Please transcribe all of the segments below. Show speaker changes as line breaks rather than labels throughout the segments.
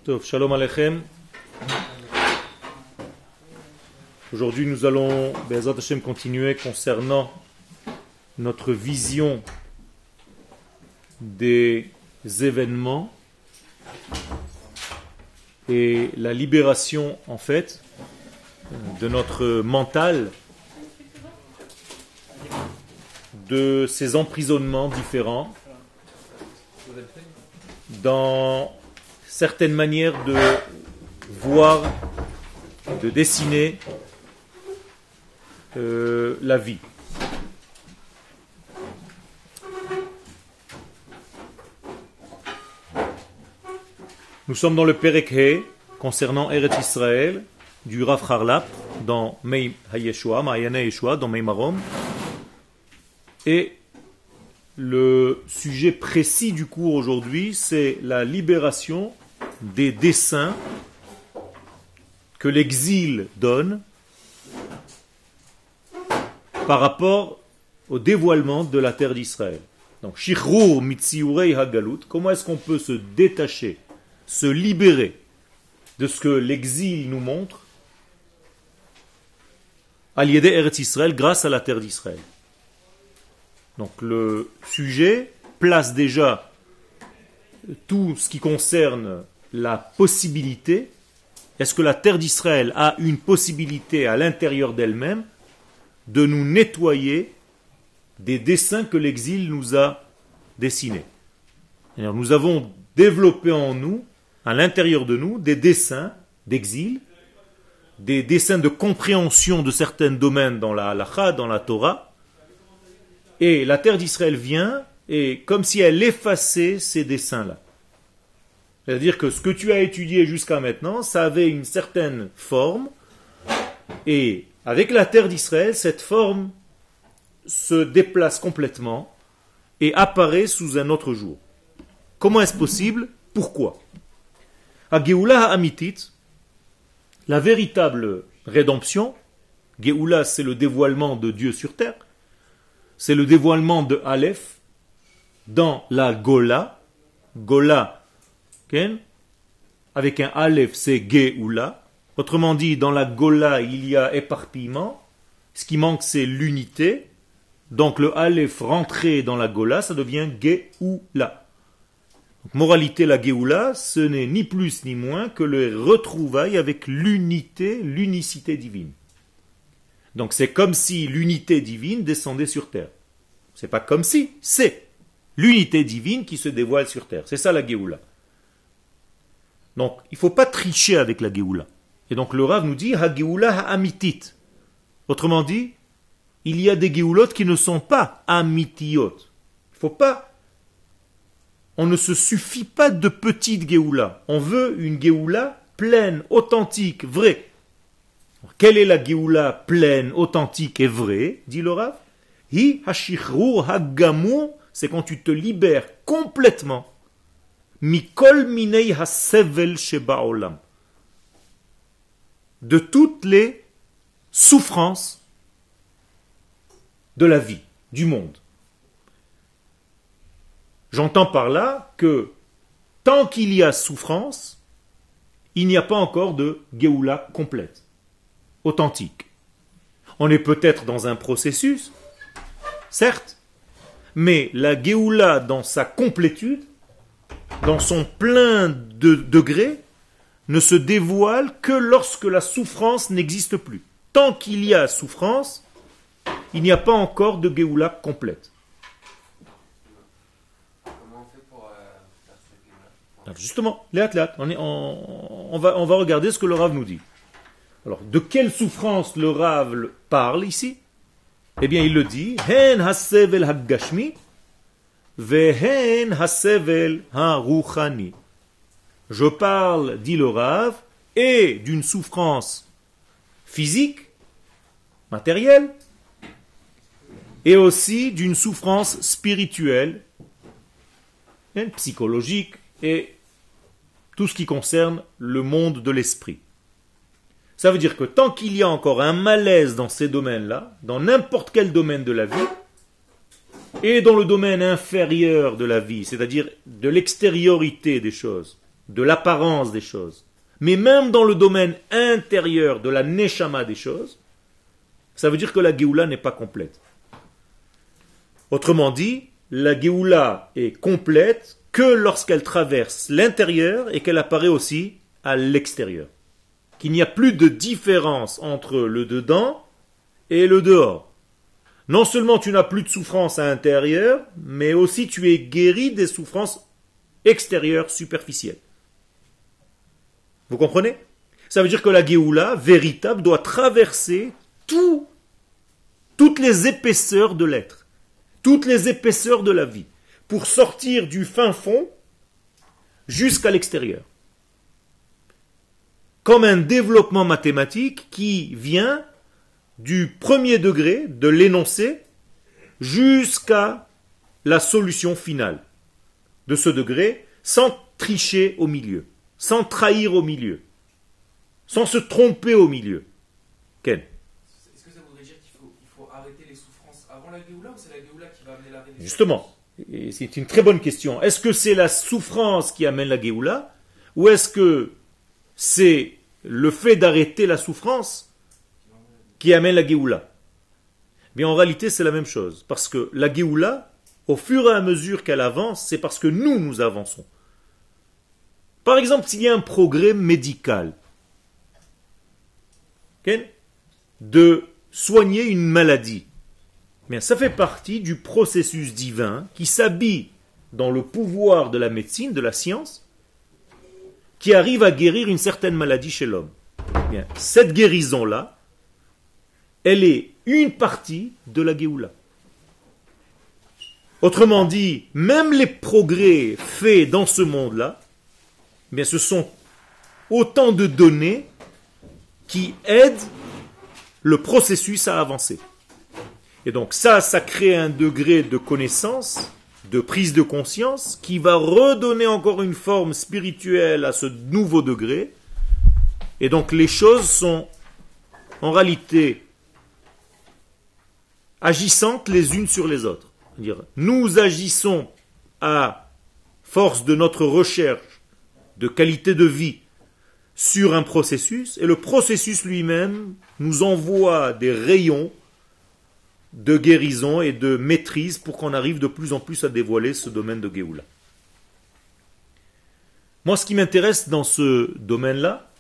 Tov, Shalom Aleichem. Aujourd'hui, nous allons, Be'ezrat Hashem, continuer concernant notre vision des événements et la libération, en fait, de notre mental de ces emprisonnements différents dans certaines manières de voir, de dessiner la vie. Nous sommes dans le Perek He concernant Eretz Israël du Rav Harlap dans Mei HaYeshua, Ma'ayane Yeshua, dans Mei Marom. Et le sujet précis du cours aujourd'hui, c'est la libération des dessins que l'exil donne par rapport au dévoilement de la terre d'Israël. Donc, Shichrur mitziurei hagalut, comment est-ce qu'on peut se détacher, se libérer de ce que l'exil nous montre à l'Yédé Eretz Israël grâce à la terre d'Israël. Donc le sujet place déjà tout ce qui concerne la possibilité. Est-ce que la terre d'Israël a une possibilité à l'intérieur d'elle-même de nous nettoyer des dessins que l'exil nous a dessinés? Alors, nous avons développé en nous, à l'intérieur de nous, des dessins d'exil, des dessins de compréhension de certains domaines dans la halakha, dans la Torah. Et la terre d'Israël vient, et comme si elle effaçait ces dessins-là. C'est-à-dire que ce que tu as étudié jusqu'à maintenant, ça avait une certaine forme, et avec la terre d'Israël, cette forme se déplace complètement et apparaît sous un autre jour. Comment est-ce possible? Pourquoi? À Géoula Amitit, la véritable rédemption, Géoula c'est le dévoilement de Dieu sur terre, c'est le dévoilement de Aleph dans la Gola. Gola, avec un Aleph, c'est Géoula. Autrement dit, dans la Gola, il y a éparpillement. Ce qui manque, c'est l'unité. Donc le Aleph rentré dans la Gola, ça devient Géoula. Donc, moralité, la Géoula, ce n'est ni plus ni moins que le retrouvaille avec l'unité, l'unicité divine. Donc c'est comme si l'unité divine descendait sur terre. C'est pas comme si, c'est l'unité divine qui se dévoile sur terre. C'est ça la Géoula. Donc il ne faut pas tricher avec la Géoula. Et donc le Rav nous dit ha Géoula ha amitit. Autrement dit, il y a des Géoulot qui ne sont pas amitiot. Il faut pas. On ne se suffit pas de petite Géoula. On veut une Géoula pleine, authentique, vraie. Quelle est la Géoula pleine, authentique et vraie, dit le Rav? Hi hashichrur hagamur, c'est quand tu te libères complètement. Mikol minei hasevel sheba'olam, de toutes les souffrances de la vie, du monde. J'entends par là que tant qu'il y a souffrance, il n'y a pas encore de Géoula complète, authentique. On est peut-être dans un processus, certes, mais la Géoula dans sa complétude, dans son plein de degrés, ne se dévoile que lorsque la souffrance n'existe plus. Tant qu'il y a souffrance, il n'y a pas encore de Géoula complète.
Comment on fait pour faire cette Géoula?
Alors justement, on va regarder ce que le Rav nous dit. Alors, de quelle souffrance le Rav parle ici? Eh bien, il le dit, Hen hasevel hagashmi, vehen hasevel haruchani. Je parle, dit le Rav, et d'une souffrance physique, matérielle, et aussi d'une souffrance spirituelle, psychologique, et tout ce qui concerne le monde de l'esprit. Ça veut dire que tant qu'il y a encore un malaise dans ces domaines-là, dans n'importe quel domaine de la vie, et dans le domaine inférieur de la vie, c'est-à-dire de l'extériorité des choses, de l'apparence des choses, mais même dans le domaine intérieur de la neshama des choses, ça veut dire que la Géoula n'est pas complète. Autrement dit, la Géoula est complète que lorsqu'elle traverse l'intérieur et qu'elle apparaît aussi à l'extérieur. Qu'il n'y a plus de différence entre le dedans et le dehors. Non seulement tu n'as plus de souffrance à l'intérieur, mais aussi tu es guéri des souffrances extérieures superficielles. Vous comprenez? Ça veut dire que la Géoula véritable doit traverser toutes les épaisseurs de l'être, toutes les épaisseurs de la vie, pour sortir du fin fond jusqu'à l'extérieur. Comme un développement mathématique qui vient du premier degré de l'énoncé jusqu'à la solution finale de ce degré, sans tricher au milieu, sans trahir au milieu, sans se tromper au milieu. Ken?
Est-ce que ça voudrait dire qu'il faut arrêter les souffrances avant la Géoula ou c'est la Géoula qui va amener l'arrêt des
Justement, et c'est une très bonne question. Est-ce que c'est la souffrance qui amène la Géoula ou est-ce que c'est le fait d'arrêter la souffrance qui amène la Géoula? Bien, en réalité, c'est la même chose. Parce que la Géoula, au fur et à mesure qu'elle avance, c'est parce que nous avançons. Par exemple, s'il y a un progrès médical, de soigner une maladie, bien, ça fait partie du processus divin qui s'habille dans le pouvoir de la médecine, de la science, qui arrive à guérir une certaine maladie chez l'homme. Bien, cette guérison-là, elle est une partie de la Géoula. Autrement dit, même les progrès faits dans ce monde-là, bien, ce sont autant de données qui aident le processus à avancer. Et donc ça crée un degré de connaissance, de prise de conscience, qui va redonner encore une forme spirituelle à ce nouveau degré. Et donc les choses sont en réalité agissantes les unes sur les autres. C'est-à-dire, nous agissons à force de notre recherche de qualité de vie sur un processus, et le processus lui-même nous envoie des rayons de guérison et de maîtrise pour qu'on arrive de plus en plus à dévoiler ce domaine de Géoula. Moi, ce qui m'intéresse dans ce domaine-là,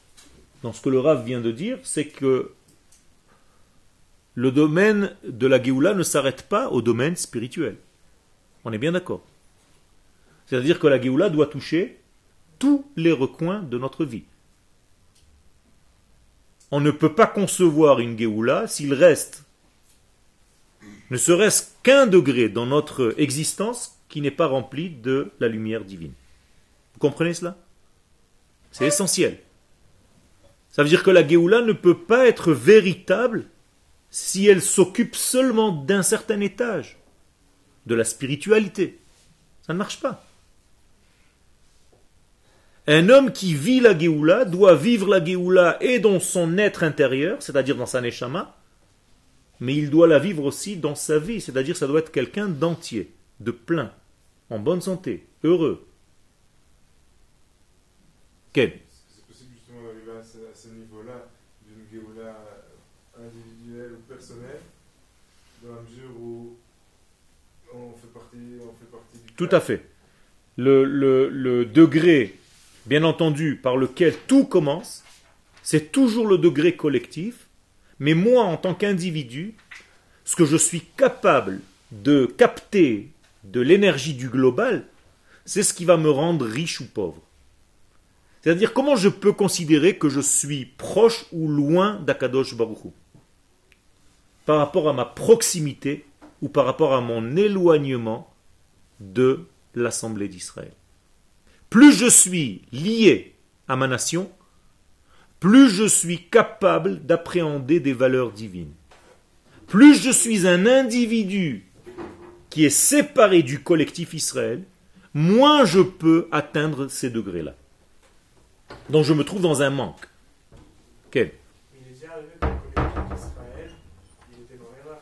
dans ce que le Rav vient de dire, c'est que le domaine de la Géoula ne s'arrête pas au domaine spirituel. On est bien d'accord. C'est-à-dire que la Géoula doit toucher tous les recoins de notre vie. On ne peut pas concevoir une Géoula s'il reste ne serait-ce qu'un degré dans notre existence qui n'est pas rempli de la lumière divine. Vous comprenez cela? C'est essentiel. Ça veut dire que la Géoula ne peut pas être véritable si elle s'occupe seulement d'un certain étage, de la spiritualité. Ça ne marche pas. Un homme qui vit la Géoula doit vivre la Géoula et dans son être intérieur, c'est-à-dire dans sa neshama, mais il doit la vivre aussi dans sa vie, c'est-à-dire ça doit être quelqu'un d'entier, de plein, en bonne santé, heureux. Quel?
C'est possible justement d'arriver à ce niveau-là d'une Géoula individuelle ou personnelle, dans la mesure où on fait partie du...
Tout à fait. Le degré, bien entendu, par lequel tout commence, c'est toujours le degré collectif, mais moi, en tant qu'individu, ce que je suis capable de capter de l'énergie du global, c'est ce qui va me rendre riche ou pauvre. C'est-à-dire, comment je peux considérer que je suis proche ou loin d'Akadosh Baruch Hu par rapport à ma proximité ou par rapport à mon éloignement de l'Assemblée d'Israël. Plus je suis lié à ma nation, plus je suis capable d'appréhender des valeurs divines. Plus je suis un individu qui est séparé du collectif Israël, moins je peux atteindre ces degrés-là. Donc je me trouve dans un manque. Quel?
Il est déjà arrivé que le collectif d'Israël, il était dans l'erreur.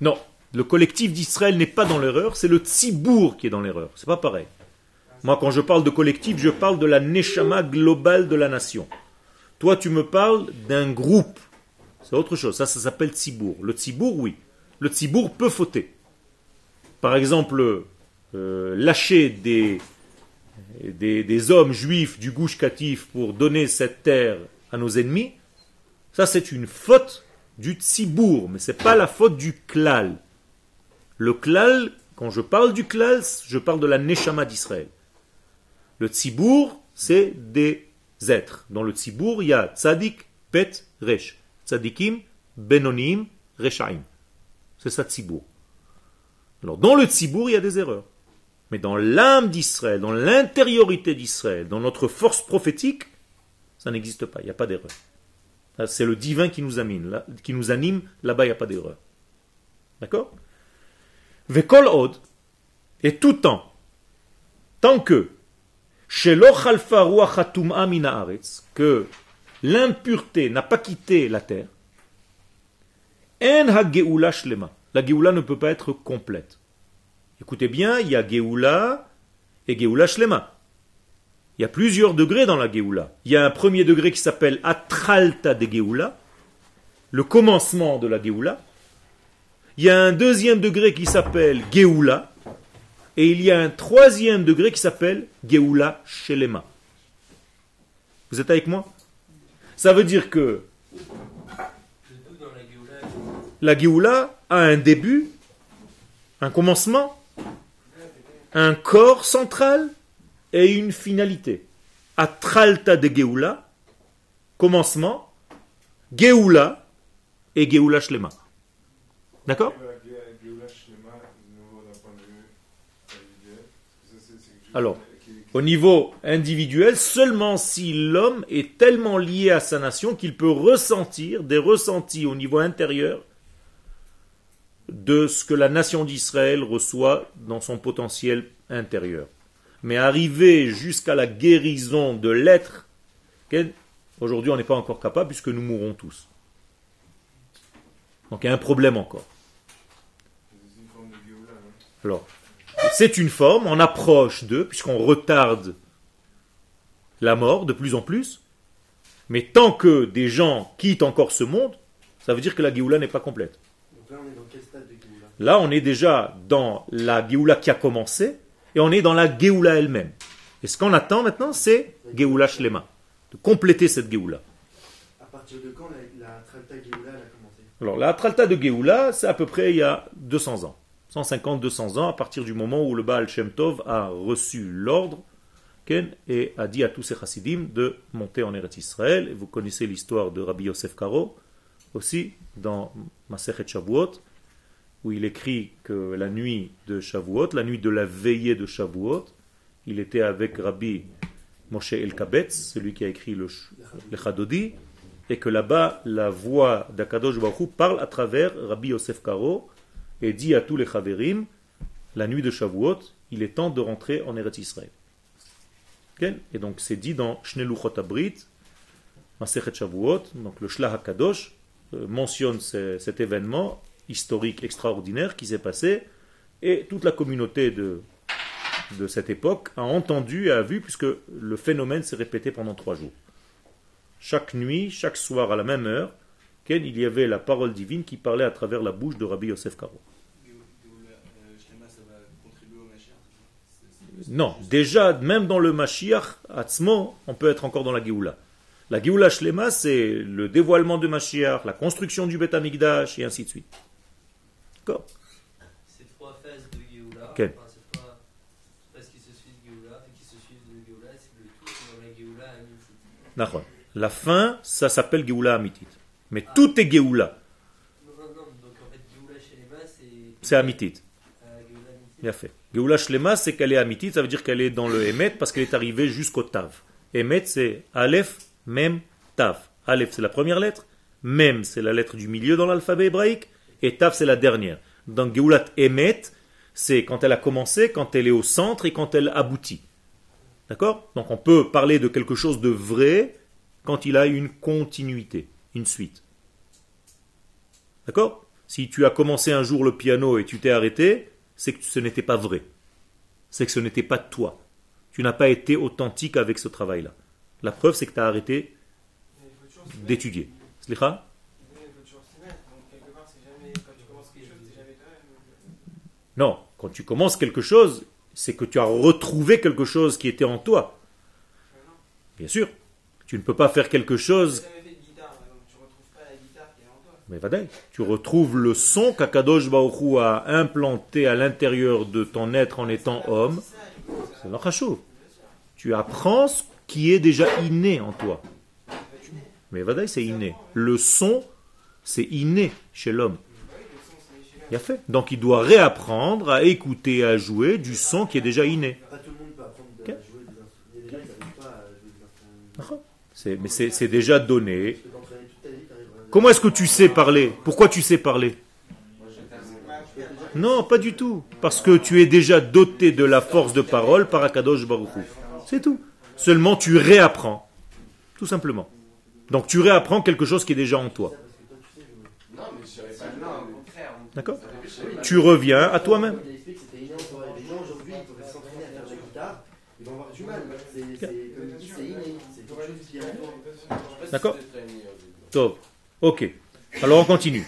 Non, le collectif d'Israël n'est pas dans l'erreur, c'est le tzibour qui est dans l'erreur. C'est pas pareil. Moi, quand je parle de collectif, je parle de la neshama globale de la nation. Toi, tu me parles d'un groupe. C'est autre chose. Ça s'appelle tzibour. Le tzibour, oui. Le tzibour peut fauter. Par exemple, lâcher des hommes juifs du Gush Katif pour donner cette terre à nos ennemis, ça c'est une faute du tzibour, mais ce n'est pas la faute du klal. Le klal, quand je parle du klal, je parle de la neshama d'Israël. Le tzibour, c'est des êtres. Dans le tzibour, il y a tzadik, pet, resh. Tzadikim, benonim, reshaim. C'est ça tzibour. Alors, dans le tzibour, il y a des erreurs. Mais dans l'âme d'Israël, dans l'intériorité d'Israël, dans notre force prophétique, ça n'existe pas, il n'y a pas d'erreur. C'est le divin qui nous anime. Là-bas, il n'y a pas d'erreur. D'accord? Vekol od, et tout temps, tant que, que l'impureté n'a pas quitté la terre, en ha-geoula shlema. La geoula ne peut pas être complète. Écoutez bien, il y a geoula et geoula shlema. Il y a plusieurs degrés dans la geoula. Il y a un premier degré qui s'appelle atralta de geoula, le commencement de la geoula. Il y a un deuxième degré qui s'appelle geoula, et il y a un troisième degré qui s'appelle geoula shlema. Vous êtes avec moi? Ça veut dire que la geoula a un début, un commencement, un corps central et une finalité. Atralta de geoula, commencement, geoula et geoula shlema. D'accord? Alors, au niveau individuel, seulement si l'homme est tellement lié à sa nation qu'il peut ressentir des ressentis au niveau intérieur de ce que la nation d'Israël reçoit dans son potentiel intérieur. Mais arriver jusqu'à la guérison de l'être, aujourd'hui on n'est pas encore capable puisque nous mourrons tous. Donc il y a un problème encore. Alors, c'est une forme, on approche d'eux, puisqu'on retarde la mort de plus en plus, mais tant que des gens quittent encore ce monde, ça veut dire que la Géoula n'est pas complète.
Donc là, on est dans quel stade de Géoula?
Là, on est déjà dans la Géoula qui a commencé, et on est dans la Géoula elle-même. Et ce qu'on attend maintenant, c'est Géoula Shlema, de compléter cette Géoula.
À partir de quand la Tralta Géoula a commencé?
Alors, la Tralta de Géoula, c'est à peu près il y a 200 ans. 150-200 ans, à partir du moment où le Baal Shem Tov a reçu l'ordre et a dit à tous ses chassidim de monter en Eretz Israël. Et vous connaissez l'histoire de Rabbi Yosef Karo, aussi, dans Masechet Shavuot, où il écrit que la nuit de Shavuot, la nuit de la veillée de Shavuot, il était avec Rabbi Moshe Elkabetz, celui qui a écrit le Chadodi, et que là-bas, la voix d'Akadosh Baruch Hu parle à travers Rabbi Yosef Karo, et dit à tous les Chaverim, la nuit de Shavuot, il est temps de rentrer en Eretz Israël. Okay? Et donc c'est dit dans Shnei Luchot Abrit, Masechet Shavuot, donc le Shlach HaKadosh mentionne cet événement historique extraordinaire qui s'est passé, et toute la communauté de cette époque a entendu et a vu, puisque le phénomène s'est répété pendant 3 jours. Chaque nuit, chaque soir à la même heure, il y avait la parole divine qui parlait à travers la bouche de Rabbi Yosef Karo. Non, déjà, même dans le Mashiach, Atzmo, on peut être encore dans la Géoula. La Géoula Shlema, c'est le dévoilement de Mashiach, la construction du Beth Amikdash, et ainsi de suite. D'accord?
Ces 3 phases de Géoula,
Okay.
enfin, ces 3 phases qui se suivent de Géoula, qui se suivent de Géoula, c'est le tout dans la Géoula à Mitzit.
La fin, ça s'appelle Géoula Amitit. Mais tout est Géoula.
Non, donc en fait, Géoula Shlema,
C'est Amitit.
Géoula Mitzit.
Bien fait. Géoula Shlema, c'est qu'elle est Amitit, ça veut dire qu'elle est dans le Emet parce qu'elle est arrivée jusqu'au Tav. Emet, c'est Aleph, Mem, Tav. Aleph, c'est la première lettre. Mem, c'est la lettre du milieu dans l'alphabet hébraïque. Et Tav, c'est la dernière. Donc Géoulat Emet, c'est quand elle a commencé, quand elle est au centre et quand elle aboutit. D'accord? Donc on peut parler de quelque chose de vrai quand il a une continuité, une suite. D'accord? Si tu as commencé un jour le piano et tu t'es arrêté, c'est que ce n'était pas vrai. C'est que ce n'était pas toi. Tu n'as pas été authentique avec ce travail-là. La preuve, c'est que tu as arrêté
Mais il faut toujours s'y mettre.
d'étudier. Slicha?
Il faut toujours s'y mettre. Donc, quelque part, c'est jamais. Quand tu commences quelque chose, c'est jamais quand même.
Non, quand tu commences quelque chose, c'est que tu as retrouvé quelque chose qui était en toi. Bien sûr. Tu ne peux pas faire quelque
Tu
chose.
n'as jamais fait de guitare, donc tu retrouves pas la guitare qui est en toi.
Mais vadai, tu retrouves le son qu'Akadosh Baruch Hu a implanté à l'intérieur de ton être en étant homme. C'est l'achashou. Tu apprends ce qui est déjà inné en toi. Mais vadai, c'est inné. Le son, c'est inné chez l'homme. Il a fait. Donc il doit réapprendre à écouter et à jouer du son qui est déjà inné.
Pas tout le monde peut apprendre
Ok.
à jouer des instruments. Il y a des gens qui n'arrivent pas à jouer des instruments.
Mais c'est déjà donné.
Tu peux t'entraîner toute ta vie, t'arrives à-
Comment est-ce que tu sais parler? Pourquoi tu sais parler? Non, pas du tout. Parce que tu es déjà doté de la force de parole par Akadosh Baruch Hu. C'est tout. Seulement tu réapprends. Tout simplement. Donc tu réapprends quelque chose qui est déjà en toi.
Non, mais je serais pas. Non, au contraire.
D'accord? Tu reviens à toi-même.
Il explique que c'était inné en soi. Les gens aujourd'hui, ils pourraient s'entraîner à faire de la guitare, ils vont avoir du mal. Comme il dit, c'est inné. C'est quelque chose qui est en toi.
D'accord? Top. Ok. Alors on continue.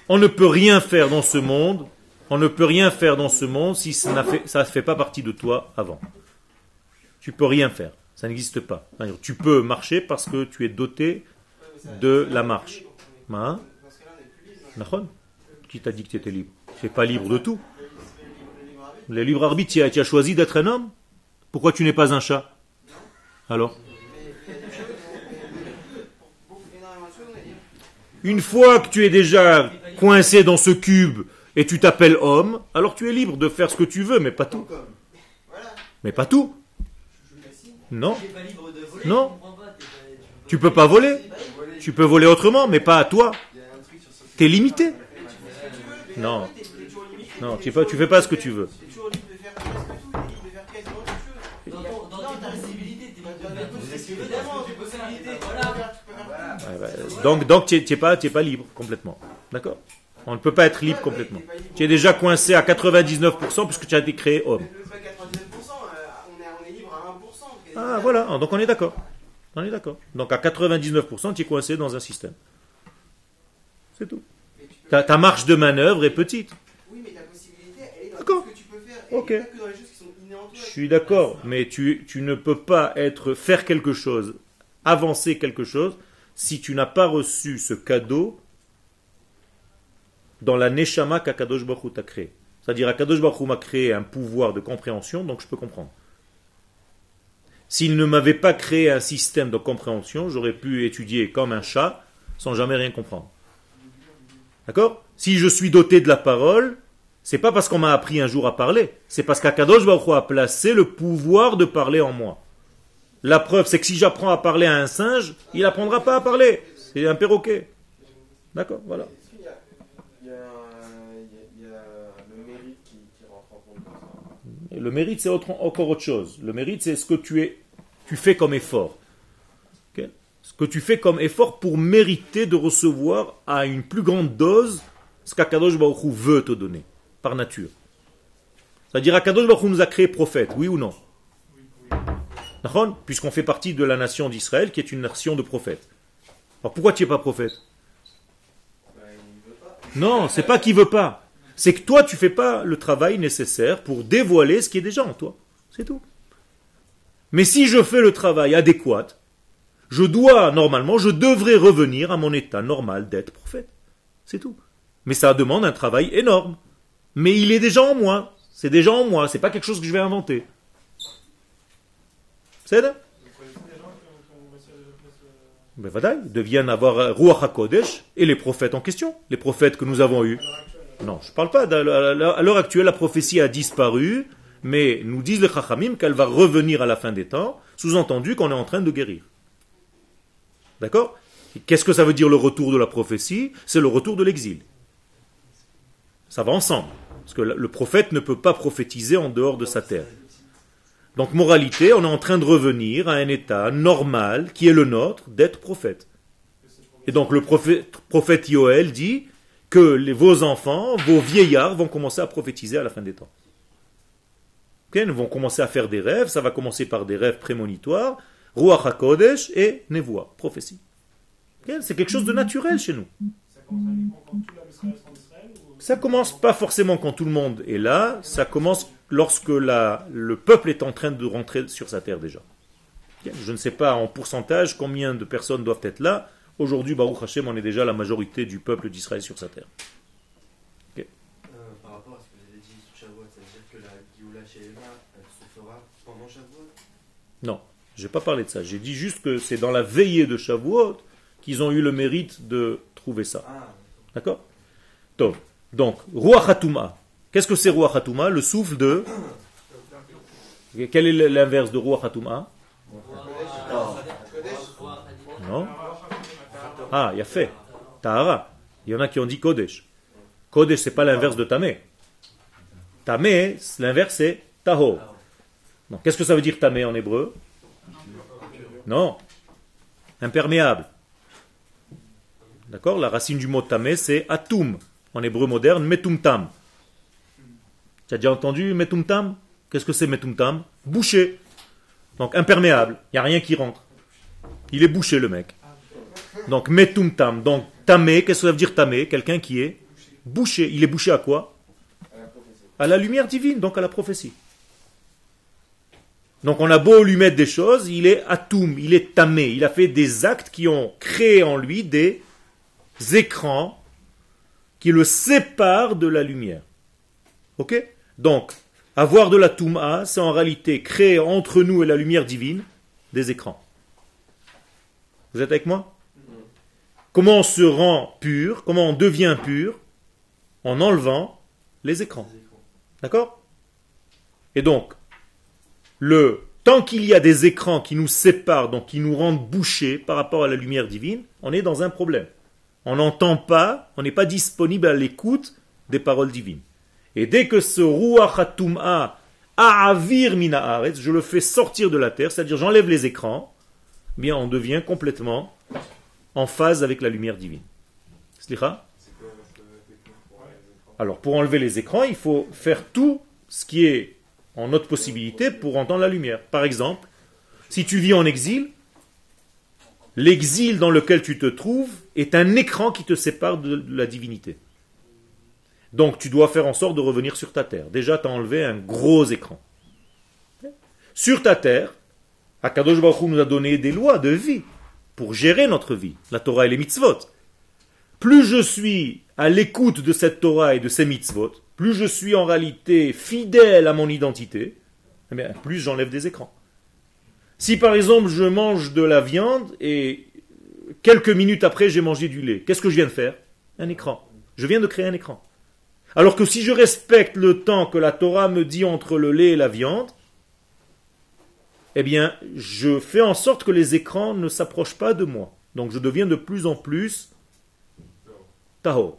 On ne peut rien faire dans ce monde. On ne peut rien faire dans ce monde si ça ne fait pas partie de toi avant. Tu peux rien faire. Ça n'existe pas. C'est-à-dire, tu peux marcher parce que tu es doté de la marche. Hein?
Dans ce cas-là, on est plus libre.
Nahon? Qui t'a dit que tu étais libre? Tu n'es pas libre de tout.
Le libre arbitre.
Le libre arbitre, tu as choisi d'être un homme. Pourquoi tu n'es pas un chat? Alors?
Mais il y a des choses. Beaucoup, énormément de choses, on est libre.
Une fois que tu es déjà coincé dans ce cube et tu t'appelles homme, alors tu es libre de faire ce que tu veux, mais pas tout.
Voilà.
Mais pas tout. Non.
Tu n'es pas libre de voler,
Non.
je comprends pas,
Tu peux pas voler. Tu peux voler autrement, mais pas à toi. T'es limité. Non.
T'es toujours limité.
Non, tu fais pas ce que tu veux.
T'es toujours libre de faire presque tout. T'es libre de faire quasiment toute chose.
Dans tes possibilités, t'es libre de faire tout ce que tu veux.
Évidemment, tes possibilités.
Voilà.
Tu peux faire tout.
Donc tu n'es pas libre complètement. D'accord? On ne peut pas être libre complètement. Tu es déjà coincé à 99% puisque tu as été créé homme.
C'est pas 99%, on est libre à 1%.
Ah voilà, donc on est d'accord. On est d'accord. Donc à 99%, tu es coincé dans un système. C'est tout. Ta marge de manœuvre est petite.
Oui, mais ta possibilité, elle est dans
D'accord.
tout ce que tu peux faire.
Ok.
Et pas que dans les choses qui sont innées en toi.
Je suis d'accord, mais tu ne peux pas faire quelque chose, avancer quelque chose, si tu n'as pas reçu ce cadeau dans la Neshama qu'Akadosh Baruch Hu t'a créé. C'est-à-dire, Akadosh Baruch Hu m'a créé un pouvoir de compréhension, donc je peux comprendre. S'il ne m'avait pas créé un système de compréhension, j'aurais pu étudier comme un chat sans jamais rien comprendre. D'accord? Si je suis doté de la parole, c'est pas parce qu'on m'a appris un jour à parler, c'est parce qu'Akadosh Baruch Hu a placé le pouvoir de parler en moi. La preuve, c'est que si j'apprends à parler à un singe, il n'apprendra pas à parler. C'est un perroquet. D'accord, voilà.
Est-ce qu'il y a le mérite qui rentre en compte dans ça?
Et le mérite, c'est encore autre chose. Le mérite, c'est ce que tu fais comme effort. Ok? Ce que tu fais comme effort pour mériter de recevoir à une plus grande dose ce qu'Akadosh Baruch Hu veut te donner, par nature. C'est-à-dire, Akadosh Baruch Hu nous a créé prophètes, oui ou non? D'accord? Puisqu'on fait partie de la nation d'Israël, qui est une nation de prophètes. Alors pourquoi tu n'es pas prophète? Non, c'est pas qu'il veut pas. C'est que toi, tu fais pas le travail nécessaire pour dévoiler ce qui est déjà en toi. C'est tout. Mais si je fais le travail adéquat, je devrais revenir à mon état normal d'être prophète. C'est tout. Mais ça demande un travail énorme. Mais il est déjà en moi. C'est déjà en moi. C'est pas quelque chose que je vais inventer. C'est ça? Ben voilà, ils deviennent avoir Ruach HaKodesh et les prophètes en question, les prophètes que nous avons eus. Non, je ne parle pas, à l'heure actuelle, la prophétie a disparu, mais nous disent les Chachamim qu'elle va revenir à la fin des temps, sous-entendu qu'on est en train de guérir. D'accord? Qu'est-ce que ça veut dire le retour de la prophétie? C'est le retour de l'exil. Ça va ensemble, parce que le prophète ne peut pas prophétiser en dehors de sa terre. Donc, moralité, on est en train de revenir à un état normal, qui est le nôtre, d'être prophète. Et donc, le prophète Yoël dit que vos enfants, vos vieillards vont commencer à prophétiser à la fin des temps. Ils vont commencer à faire des rêves, ça va commencer par des rêves prémonitoires, Ruach HaKodesh et Nevoa, prophétie. C'est quelque chose de naturel chez nous.
Ça commence uniquement quand tout la Israël est en Israël ou...
Ça commence pas forcément quand tout le monde est là, ça commence lorsque le peuple est en train de rentrer sur sa terre déjà. Je ne sais pas en pourcentage combien de personnes doivent être là. Aujourd'hui, Baruch Hashem, on est déjà la majorité du peuple d'Israël sur sa terre.
Par rapport à ce que vous avez dit sur Shavuot, ça veut dire que la Géoula chez Eva, elle se fera pendant Shavuot?
Non, je n'ai pas parlé de ça. J'ai dit juste que c'est dans la veillée de Shavuot qu'ils ont eu le mérite de trouver ça. D'accord? Tov. Donc, Ruach HaTum'a. Qu'est-ce que c'est Ruach HaTum'a? Le souffle de... Quel est l'inverse de Ruach HaTum'a? Non? Ah, il y a fait. Tahara. Il y en a qui ont dit Kodesh. Kodesh, c'est pas l'inverse de Tamé. Tamé, l'inverse c'est Tahor. Donc, qu'est-ce que ça veut dire Tamé en hébreu? Non. Imperméable. D'accord? La racine du mot Tamé, c'est Atum. En hébreu moderne, Metumtam. Tu as déjà entendu Metumtam? Qu'est-ce que c'est Metumtam? Bouché. Donc, imperméable. Il n'y a rien qui rentre. Il est bouché, le mec. Donc, Metumtam. Donc, Tamé, qu'est-ce que ça veut dire Tamé? Quelqu'un qui est bouché. Il est bouché à quoi? À la lumière divine, donc à la prophétie. Donc on a beau lui mettre des choses, il est atum, il est tamé, il a fait des actes qui ont créé en lui des écrans qui le séparent de la lumière. Ok? Donc, avoir de la touma, c'est en réalité créer entre nous et la lumière divine des écrans. Vous êtes avec moi? Comment on se rend pur, comment on devient pur? En enlevant les écrans. D'accord? Et donc, tant qu'il y a des écrans qui nous séparent, donc qui nous rendent bouchés par rapport à la lumière divine, on est dans un problème. On n'entend pas, on n'est pas disponible à l'écoute des paroles divines. Et dès que ce Ruach HaTum'a A'avir mina haaretz, je le fais sortir de la terre, c'est-à-dire j'enlève les écrans, eh bien on devient complètement en phase avec la lumière divine. Slicha? Alors, pour enlever les écrans, il faut faire tout ce qui est en notre possibilité pour entendre la lumière. Par exemple, si tu vis en exil, l'exil dans lequel tu te trouves est un écran qui te sépare de la divinité. Donc, tu dois faire en sorte de revenir sur ta terre. Déjà, tu as enlevé un gros écran. Sur ta terre, Akadosh Baruch Hu nous a donné des lois de vie pour gérer notre vie, la Torah et les mitzvot. Plus je suis à l'écoute de cette Torah et de ces mitzvot, plus je suis en réalité fidèle à mon identité, eh bien, plus j'enlève des écrans. Si par exemple je mange de la viande et quelques minutes après j'ai mangé du lait, qu'est-ce que je viens de faire? Un écran. Je viens de créer un écran. Alors que si je respecte le temps que la Torah me dit entre le lait et la viande, eh bien, je fais en sorte que les écrans ne s'approchent pas de moi. Donc je deviens de plus en plus Tahor.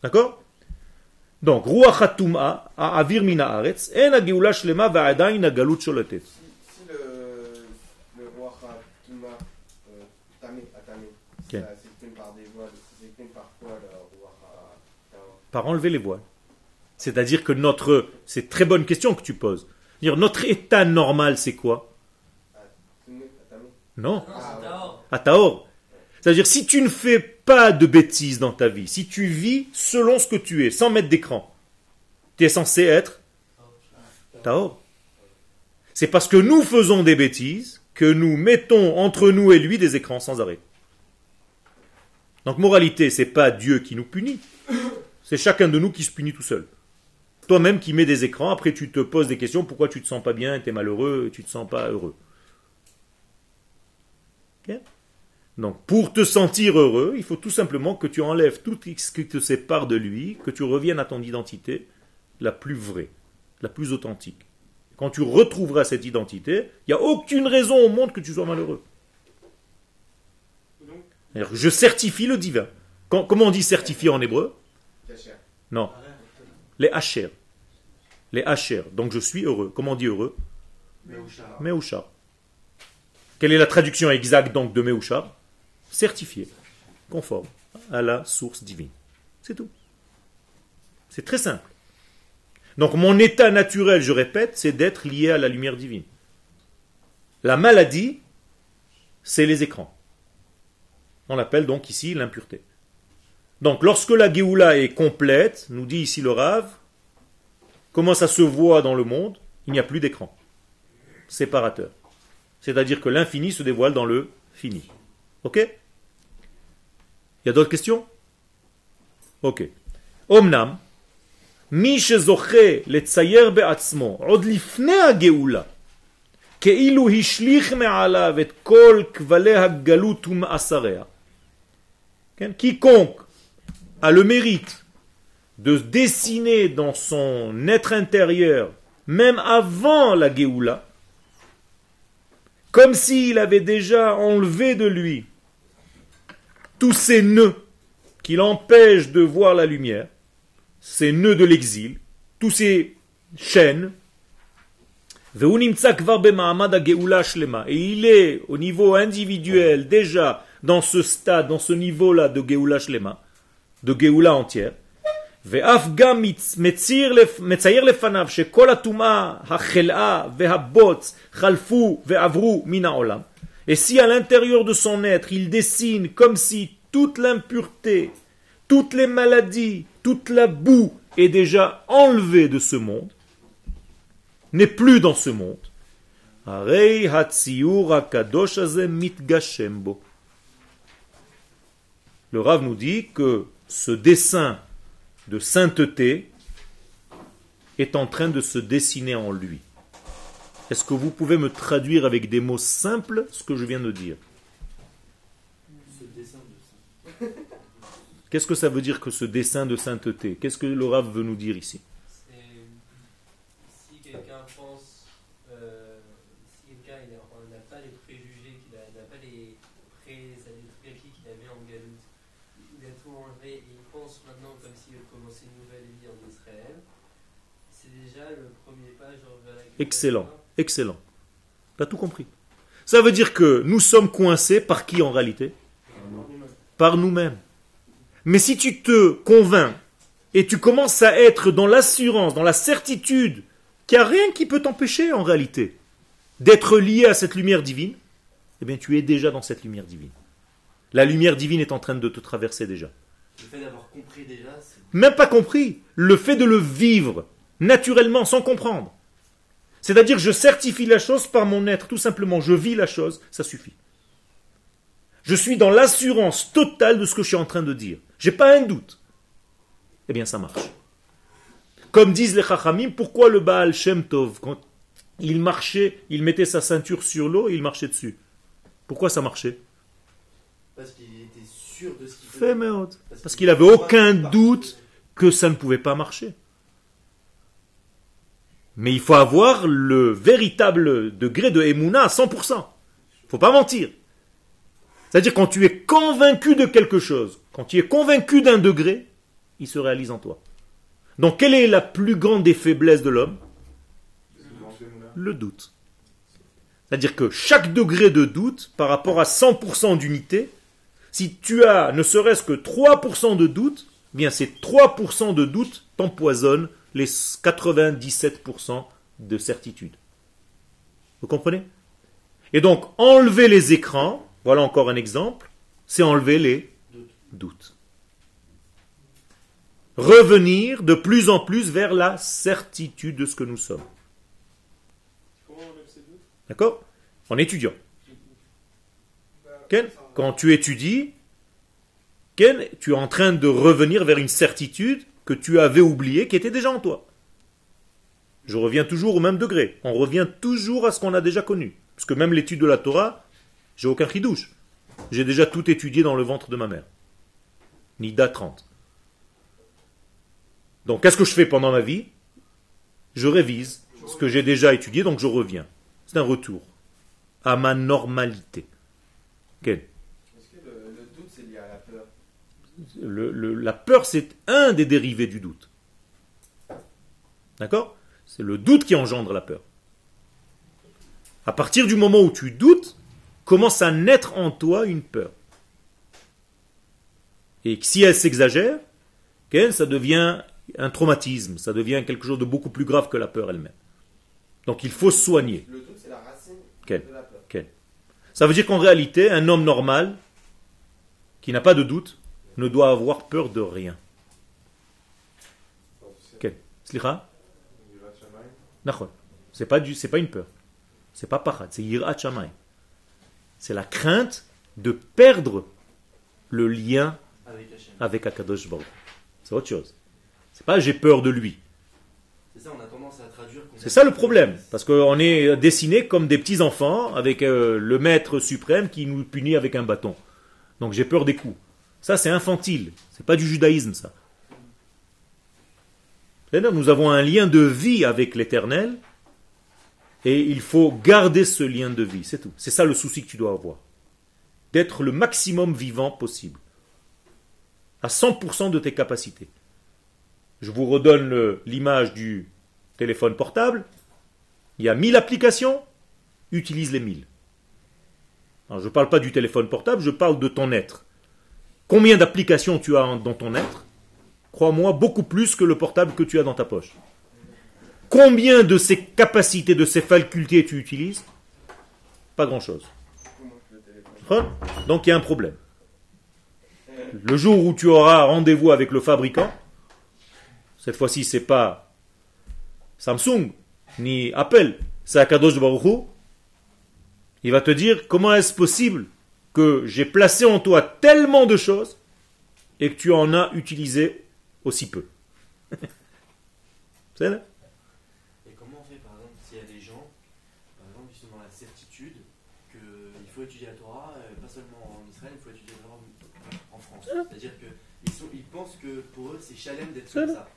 D'accord? Donc, Ruach HaTum'a, A'avir mina haaretz, en ha-geoula shlema va'adayin ha-galut sholetet.
Si le roi Hatuma, Tamé,
Ok.
ça s'exprime par des voiles, ça s'exprime par quoi le roi Hatuma?
Par enlever les voiles. C'est-à-dire que c'est très bonne question que tu poses. Dire notre état normal, c'est quoi? Non.
c'est Tahor.
À Tahor. C'est-à-dire, si tu ne fais pas de bêtises dans ta vie, si tu vis selon ce que tu es, sans mettre d'écran, tu es censé être Tahor. C'est parce que nous faisons des bêtises que nous mettons entre nous et lui des écrans sans arrêt. Donc, moralité, c'est pas Dieu qui nous punit, c'est chacun de nous qui se punit tout seul. Toi-même qui mets des écrans, après tu te poses des questions, pourquoi tu te sens pas bien, tu es malheureux, tu te sens pas heureux. Ok? Donc, pour te sentir heureux, il faut tout simplement que tu enlèves tout ce qui te sépare de lui, que tu reviennes à ton identité la plus vraie, la plus authentique. Quand tu retrouveras cette identité, il n'y a aucune raison au monde que tu sois malheureux. C'est-à-dire, je certifie le divin. Comment on dit certifier en hébreu? Non. Les hacher. Les hacher. Donc je suis heureux. Comment on dit heureux? Meuchar. Quelle est la traduction exacte donc de Meuchar? Certifié, conforme à la source divine. C'est tout. C'est très simple. Donc mon état naturel, je répète, c'est d'être lié à la lumière divine. La maladie, c'est les écrans. On l'appelle donc ici l'impureté. Donc lorsque la Géoula est complète, nous dit ici le Rav, comment ça se voit dans le monde? Il n'y a plus d'écran séparateur. C'est-à-dire que l'infini se dévoile dans le fini. Ok? Il y a d'autres questions? Ok. Omnam, mi shezoche letzayer be'atzmo, od lifnei hagéoula, כאילו השליך מעליו את כל כבלי הגלות ומאסריה. Quiconque a le mérite de dessiner dans son être intérieur, même avant la Géoula, comme s'il avait déjà enlevé de lui tous ces nœuds qui l'empêchent de voir la lumière, ces nœuds de l'exil, tous ces chaînes, et il est au niveau individuel déjà dans ce stade, dans ce niveau-là de Géoula Shlema, de Géoula entière. ואף גם מצייר לפניו שכל הטומאה, החלאה והבוץ חלפו ועברו מן העולם. Et si à l'intérieur de son être, il dessine comme si toute l'impureté, toutes les maladies, toute la boue est déjà enlevée de ce monde, n'est plus dans ce monde, הרי הציור הקדוש הזה מתגשם בו. Le Rav nous dit que ce dessin de sainteté est en train de se dessiner en lui. Est-ce que vous pouvez me traduire avec des mots simples ce que je viens de dire? Qu'est-ce que ça veut dire que ce dessin de sainteté? Qu'est-ce que le Rav veut nous dire ici?
Si quelqu'un pense, si quelqu'un n'a pas les préjugés, n'a pas les prérequis qu'il avait en Galoute, il a tout enlevé et il pense maintenant comme s'il commençait une nouvelle vie en Israël, c'est déjà le premier pas vers la...
Excellent, excellent. Tu as tout compris. Ça veut dire que nous sommes coincés par qui en réalité? Par nous-mêmes. Mais si tu te convaincs et tu commences à être dans l'assurance, dans la certitude qu'il n'y a rien qui peut t'empêcher en réalité d'être lié à cette lumière divine, eh bien tu es déjà dans cette lumière divine. La lumière divine est en train de te traverser déjà.
Le fait d'avoir compris déjà, c'est...
Même pas compris, le fait de le vivre naturellement sans comprendre. C'est-à-dire je certifie la chose par mon être, tout simplement, je vis la chose, ça suffit. Je suis dans l'assurance totale de ce que je suis en train de dire. Je n'ai pas un doute. Eh bien, ça marche. Comme disent les Chachamim, pourquoi le Baal Shem Tov, quand il marchait, il mettait sa ceinture sur l'eau et il marchait dessus? Pourquoi ça marchait?
Parce qu'il était sûr de ce qu'il
Fait
faisait.
méhot. Parce qu'il n'avait aucun doute que ça ne pouvait pas marcher. Mais il faut avoir le véritable degré de Emouna à 100%. Il ne faut pas mentir. C'est-à-dire quand tu es convaincu de quelque chose, quand tu es convaincu d'un degré, il se réalise en toi. Donc quelle est la plus grande des faiblesses de l'homme? Le doute. C'est-à-dire que chaque degré de doute par rapport à 100% d'unité, si tu as ne serait-ce que 3% de doute, eh bien ces 3% de doute t'empoisonnent les 97% de certitude. Vous comprenez? Et donc enlever les écrans, voilà encore un exemple, c'est enlever les doutes. Revenir de plus en plus vers la certitude de ce que nous sommes.
Comment on enlève ces doutes?
D'accord? En étudiant. Ken, quand tu étudies, Ken, tu es en train de revenir vers une certitude que tu avais oubliée, qui était déjà en toi. Je reviens toujours au même degré. On revient toujours à ce qu'on a déjà connu. Parce que même l'étude de la Torah, j'ai aucun chidouche. J'ai déjà tout étudié dans le ventre de ma mère. Nida 30. Donc, qu'est-ce que je fais pendant ma vie? Je révise ce que j'ai déjà étudié, donc je reviens. C'est un retour à ma normalité. Quel?
Est-ce que le doute, c'est lié à la peur?
La peur, c'est un des dérivés du doute. D'accord? C'est le doute qui engendre la peur. À partir du moment où tu doutes, commence à naître en toi une peur. Et si elle s'exagère, ça devient un traumatisme, ça devient quelque chose de beaucoup plus grave que la peur elle-même. Donc il faut soigner.
Le doute, c'est la racine
Quel
de la peur.
Ça veut dire qu'en réalité, un homme normal, qui n'a pas de doute, ne doit avoir peur de rien. Quel Slicha Nachon. C'est pas une peur. C'est pas pachat, c'est yirat shamayim. C'est la crainte de perdre le lien avec Akadosh Baruch. C'est autre chose. C'est pas j'ai peur de lui.
C'est ça, on a tendance à traduire.
C'est ça le problème. Parce qu'on est dessinés comme des petits enfants avec le maître suprême qui nous punit avec un bâton. Donc j'ai peur des coups. Ça c'est infantile. C'est pas du judaïsme ça. C'est-à-dire, nous avons un lien de vie avec l'Éternel et il faut garder ce lien de vie. C'est tout. C'est ça le souci que tu dois avoir. D'être le maximum vivant possible. À 100% de tes capacités. Je vous redonne l'image du téléphone portable. Il y a 1000 applications, utilise les 1000. Alors, je ne parle pas du téléphone portable, je parle de ton être. Combien d'applications tu as dans ton être? Crois-moi, beaucoup plus que le portable que tu as dans ta poche. Combien de ces capacités, de ces facultés tu utilises? Pas grand-chose. Donc il y a un problème. Le jour où tu auras rendez-vous avec le fabricant, cette fois-ci c'est pas Samsung ni Apple, c'est Akadosh Baruch Hu, il va te dire comment est-ce possible que j'ai placé en toi tellement de choses et que tu en as utilisé aussi peu. C'est là.
Et comment on fait par exemple s'il y a des gens, par exemple, qui sont dans la certitude qu'il faut étudier la Torah, pas seulement en Israël, il faut étudier la Torah en France. C'est-à-dire qu'ils pensent que pour eux c'est chalem d'être comme ça.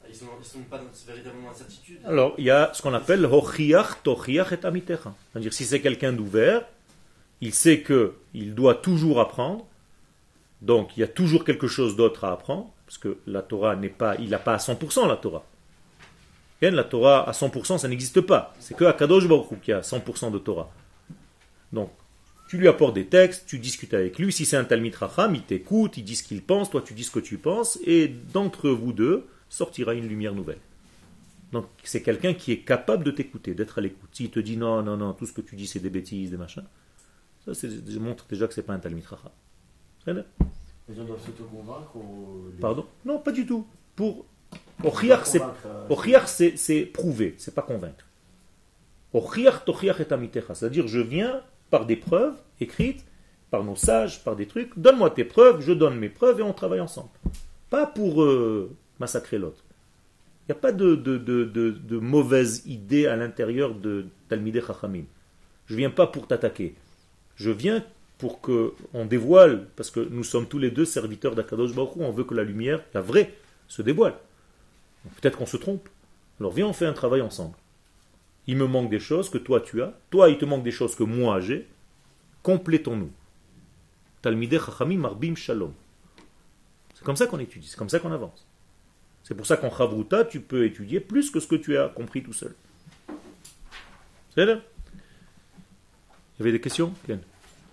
Ils sont pas véritablement dans la certitude.
Alors, il y a ce qu'on appelle Hochiach, Tochiach et Amitecha. C'est-à-dire, si c'est quelqu'un d'ouvert, il sait qu'il doit toujours apprendre. Donc, il y a toujours quelque chose d'autre à apprendre. Parce que la Torah n'est pas, il n'a pas à 100% la Torah. La Torah à 100%, ça n'existe pas. C'est que Akadosh Baruch Hu qui a 100% de Torah. Donc, tu lui apportes des textes, tu discutes avec lui. Si c'est un Talmid Chacham, il t'écoute, il dit ce qu'il pense, toi tu dis ce que tu penses. Et d'entre vous deux, sortira une lumière nouvelle. Donc c'est quelqu'un qui est capable de t'écouter, d'être à l'écoute. S'il te dit non, tout ce que tu dis c'est des bêtises, des machins, ça montre déjà que c'est pas un Talmid Chacham.
Les gens doivent s'auto-convaincre ou...
Pardon? Non, pas du tout. Pour Ochiach, c'est prouver, c'est pas convaincre. Ochiach, Tochiach et Amitecha. C'est-à-dire je viens par des preuves écrites, par nos sages, par des trucs. Donne-moi tes preuves, je donne mes preuves et on travaille ensemble. Pas pour massacrer l'autre. Il n'y a pas de mauvaise idée à l'intérieur de Talmidei Chachamim. Je ne viens pas pour t'attaquer. Je viens pour qu'on dévoile, parce que nous sommes tous les deux serviteurs d'Akadosh Baruch Hu, on veut que la lumière, la vraie, se dévoile. Peut-être qu'on se trompe. Alors viens, on fait un travail ensemble. Il me manque des choses que toi tu as. Toi, il te manque des choses que moi j'ai. Complétons-nous. Talmidei Chachamim Marbim Shalom. C'est comme ça qu'on étudie, c'est comme ça qu'on avance. C'est pour ça qu'en Chavruta, tu peux étudier plus que ce que tu as compris tout seul. C'est là? Il y avait des questions? Ken?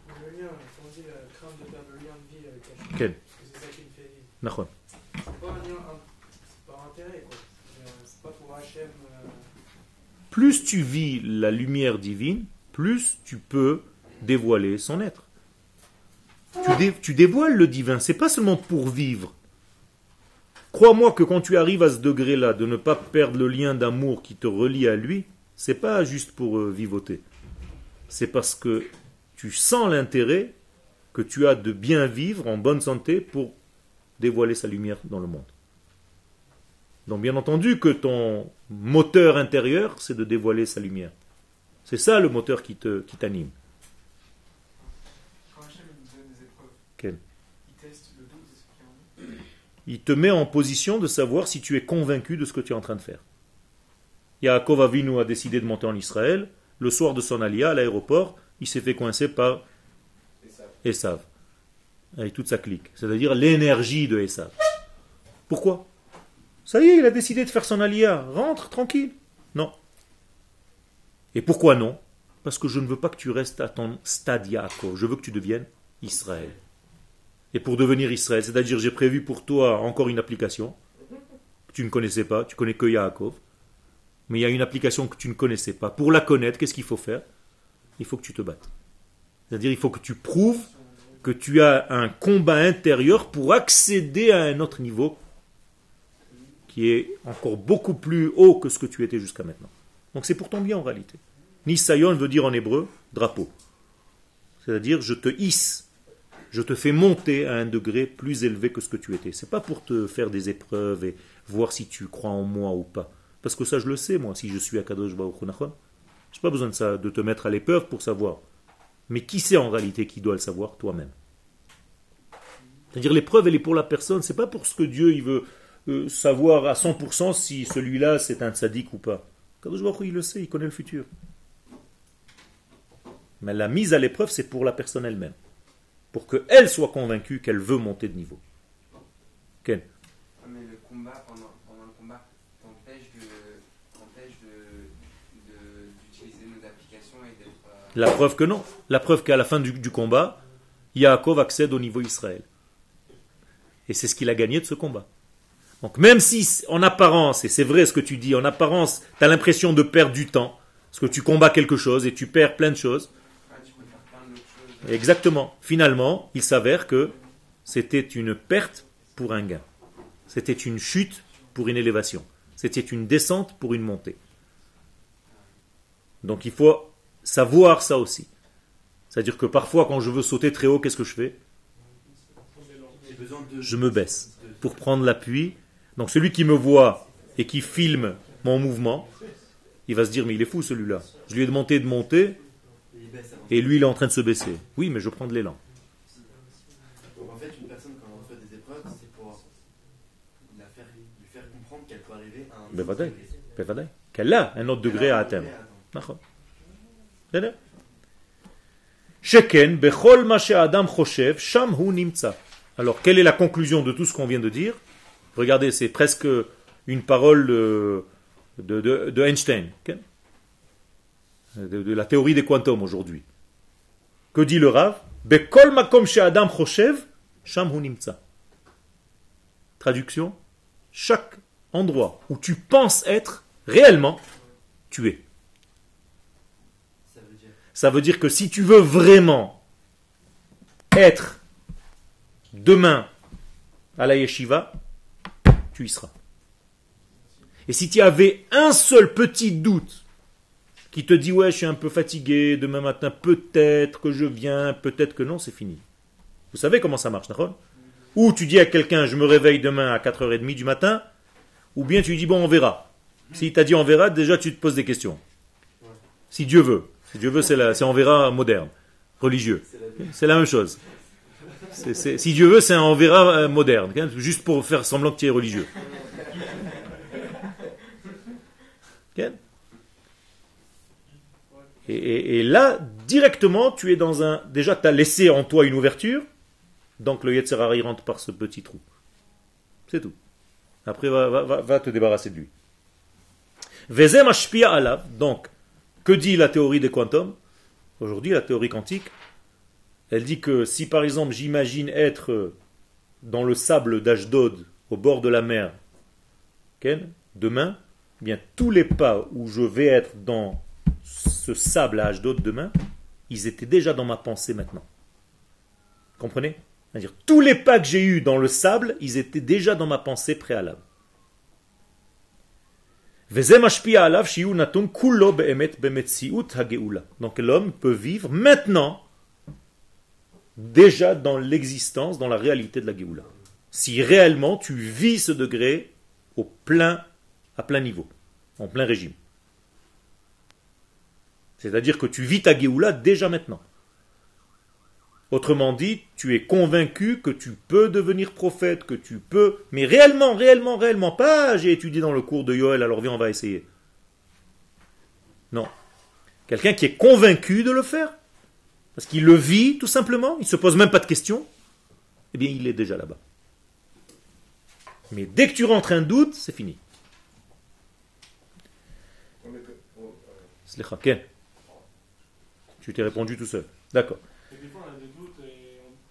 Le lien, on dit crainte de perdre le lien de vie avec Hachem.
Ken?
Parce que c'est ça qui me fait vivre.
Nachon.
C'est pas un lien, c'est par intérêt, quoi. C'est pas pour Hachem.
Plus tu vis la lumière divine, plus tu peux dévoiler son être. Tu dévoiles le divin, c'est pas seulement pour vivre. Crois-moi que quand tu arrives à ce degré-là, de ne pas perdre le lien d'amour qui te relie à lui, c'est pas juste pour vivoter. C'est parce que tu sens l'intérêt que tu as de bien vivre en bonne santé pour dévoiler sa lumière dans le monde. Donc bien entendu que ton moteur intérieur, c'est de dévoiler sa lumière. C'est ça le moteur qui t'anime.
Quand Hachem nous donne des épreuves,
Quel?
il teste le doute de ce qu'il y a en nous.
Il te met en position de savoir si tu es convaincu de ce que tu es en train de faire. Yaakov Avinu a décidé de monter en Israël. Le soir de son alia à l'aéroport, il s'est fait coincer par Esav, avec toute sa clique. C'est-à-dire l'énergie de Esav. Pourquoi? Ça y est, il a décidé de faire son alia. Rentre, tranquille. Non. Et pourquoi non? Parce que je ne veux pas que tu restes à ton stade Yaakov. Je veux que tu deviennes Israël. Et pour devenir Israël, c'est-à-dire j'ai prévu pour toi encore une application. tu ne connaissais pas, tu connais que Yaakov, mais il y a une application que tu ne connaissais pas. Pour la connaître, qu'est-ce qu'il faut faire? Il faut que tu te battes. C'est-à-dire, il faut que tu prouves que tu as un combat intérieur pour accéder à un autre niveau qui est encore beaucoup plus haut que ce que tu étais jusqu'à maintenant. Donc c'est pour ton bien en réalité. Nisayon veut dire en hébreu drapeau. C'est-à-dire, je te hisse, je te fais monter à un degré plus élevé que ce que tu étais. C'est pas pour te faire des épreuves et voir si tu crois en moi ou pas. Parce que ça, je le sais, moi, si je suis à Kadosh Baruch Hu Nachon. Je n'ai pas besoin de ça, de te mettre à l'épreuve pour savoir. Mais qui c'est en réalité qui doit le savoir? Toi-même. C'est-à-dire, l'épreuve, elle est pour la personne. C'est pas pour ce que Dieu il veut savoir à 100% si celui-là, c'est un tzaddik ou pas. Kadosh Baruch Hu, il le sait, il connaît le futur. Mais la mise à l'épreuve, c'est pour la personne elle-même. Pour qu'elle soit convaincue qu'elle veut monter de niveau. Ken?
Mais le combat, pendant le combat, t'empêche d'utiliser nos applications et d'être...
La preuve que non. La preuve qu'à la fin du combat, Yaakov accède au niveau Israël. Et c'est ce qu'il a gagné de ce combat. Donc même si, en apparence, et c'est vrai ce que tu dis, en apparence, tu as l'impression de perdre du temps, parce que tu combats quelque chose et tu perds plein de choses. Exactement. Finalement, il s'avère que c'était une perte pour un gain. C'était une chute pour une élévation. C'était une descente pour une montée. Donc il faut savoir ça aussi. C'est-à-dire que parfois, quand je veux sauter très haut, qu'est-ce que je fais? Je me baisse pour prendre l'appui. Donc celui qui me voit et qui filme mon mouvement, il va se dire, mais il est fou celui-là. Je lui ai demandé de monter et lui il est en train de se baisser. Oui, mais je prends de l'élan.
Donc en fait, une personne, quand elle reçoit des épreuves, c'est pour lui faire comprendre qu'elle peut arriver à un autre degré.
Qu'elle a un autre degré à atteindre. Sheken, bechol ma she'adam choshev, sham hu nimtza. Alors, quelle est la conclusion de tout ce qu'on vient de dire? Regardez, c'est presque une parole de Einstein, de la théorie des quantums aujourd'hui. Que dit le Rav? Bekol makom she'adam choshev, sham hu nimtza. Traduction, chaque endroit où tu penses être, réellement, tu es. Ça veut dire que si tu veux vraiment être demain à la yeshiva, tu y seras. Et si tu avais un seul petit doute qui te dit ouais je suis un peu fatigué, demain matin peut-être que je viens, peut-être que non, c'est fini. Vous savez comment ça marche, d'accord? Ou tu dis à quelqu'un je me réveille demain à 4h30 du matin, ou bien tu lui dis bon on verra. S'il t'a dit on verra, déjà tu te poses des questions. Si Dieu veut. Si Dieu veut, c'est on verra moderne, religieux. C'est la même chose. Si Dieu veut, c'est un on verra moderne, juste pour faire semblant que tu es religieux. Et là, directement, tu es dans un... Déjà, tu as laissé en toi une ouverture, donc le Yetzer Hara rentre par ce petit trou. C'est tout. Après, va te débarrasser de lui. Vezem ashpia alav, donc, que dit la théorie des quantums? Aujourd'hui, la théorie quantique, elle dit que si par exemple j'imagine être dans le sable d'Ashdod, au bord de la mer, demain, eh bien tous les pas où je vais être dans ce sable à Ashdod demain, ils étaient déjà dans ma pensée maintenant. Comprenez? C'est-à-dire tous les pas que j'ai eus dans le sable, ils étaient déjà dans ma pensée préalable. Donc l'homme peut vivre maintenant déjà dans l'existence, dans la réalité de la Géoula. Si réellement tu vis ce degré à plein niveau, en plein régime. C'est-à-dire que tu vis ta Géoula déjà maintenant. Autrement dit, tu es convaincu que tu peux devenir prophète, que tu peux, mais réellement, pas j'ai étudié dans le cours de Yoel, alors viens, on va essayer. Non. Quelqu'un qui est convaincu de le faire, parce qu'il le vit tout simplement, il ne se pose même pas de questions, eh bien il est déjà là-bas. Mais dès que tu rentres un doute, c'est fini. Slicha, Ken. Tu t'es répondu tout seul. D'accord.
Et des fois, on a des doutes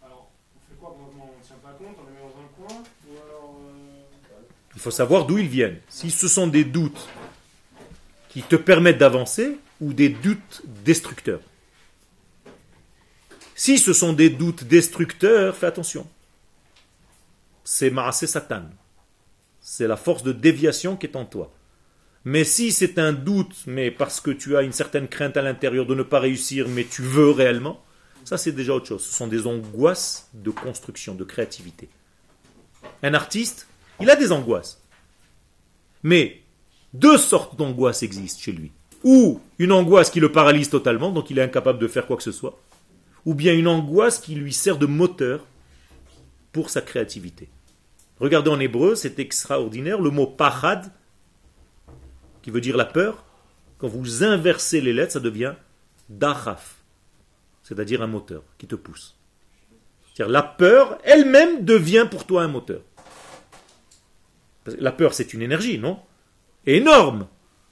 alors, on fait quoi maintenant? On ne tient pas compte, on les met dans un coin ou alors...
Il faut savoir d'où ils viennent. Si ce sont des doutes qui te permettent d'avancer ou des doutes destructeurs. Si ce sont des doutes destructeurs, fais attention. C'est Maaseh Satan. C'est la force de déviation qui est en toi. Mais si c'est un doute, mais parce que tu as une certaine crainte à l'intérieur de ne pas réussir, mais tu veux réellement, ça c'est déjà autre chose. Ce sont des angoisses de construction, de créativité. Un artiste, il a des angoisses. Mais deux sortes d'angoisses existent chez lui. Ou une angoisse qui le paralyse totalement, donc il est incapable de faire quoi que ce soit. Ou bien une angoisse qui lui sert de moteur pour sa créativité. Regardez en hébreu, c'est extraordinaire, le mot pachad, qui veut dire la peur, quand vous inversez les lettres, ça devient dachaf, c'est-à-dire un moteur qui te pousse. C'est-à-dire la peur elle-même devient pour toi un moteur. Parce que la peur, c'est une énergie, non? Énorme.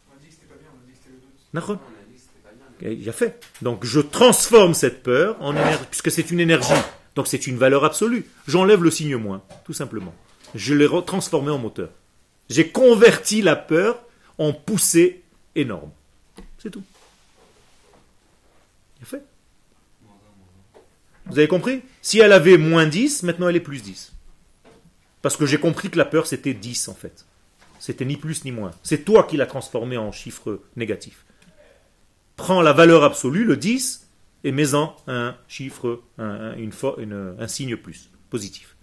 On a dit que c'était pas bien, on a dit que c'était le doute.
D'accord.
On a dit que c'était pas bien.
Il a fait. Donc je transforme cette peur en énergie, puisque c'est une énergie. Donc c'est une valeur absolue. J'enlève le signe moins, tout simplement. Je l'ai transformé en moteur. J'ai converti la peur en poussée énorme. C'est tout. Il a fait. Vous avez compris? Si elle avait moins 10, maintenant elle est plus 10. Parce que j'ai compris que la peur c'était 10 en fait. C'était ni plus ni moins. C'est toi qui l'as transformé en chiffre négatif. Prends la valeur absolue, le 10, et mets-en un chiffre, un signe plus, positif.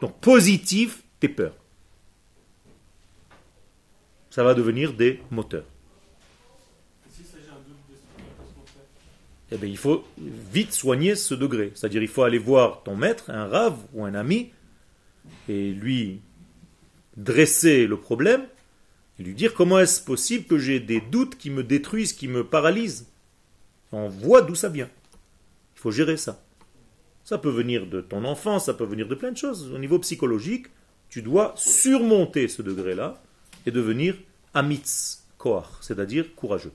Donc positif, tes peurs. Ça va devenir des moteurs.
Et s'il s'agit d'un doute destructeur, qu'est-ce qu'on fait?
Eh bien, il faut vite soigner ce degré. C'est-à-dire, il faut aller voir ton maître, un rave ou un ami, et lui dresser le problème, et lui dire comment est-ce possible que j'ai des doutes qui me détruisent, qui me paralysent. On voit d'où ça vient. Il faut gérer ça. Ça peut venir de ton enfance, ça peut venir de plein de choses. Au niveau psychologique, tu dois surmonter ce degré-là et devenir amitz koach, c'est-à-dire courageux.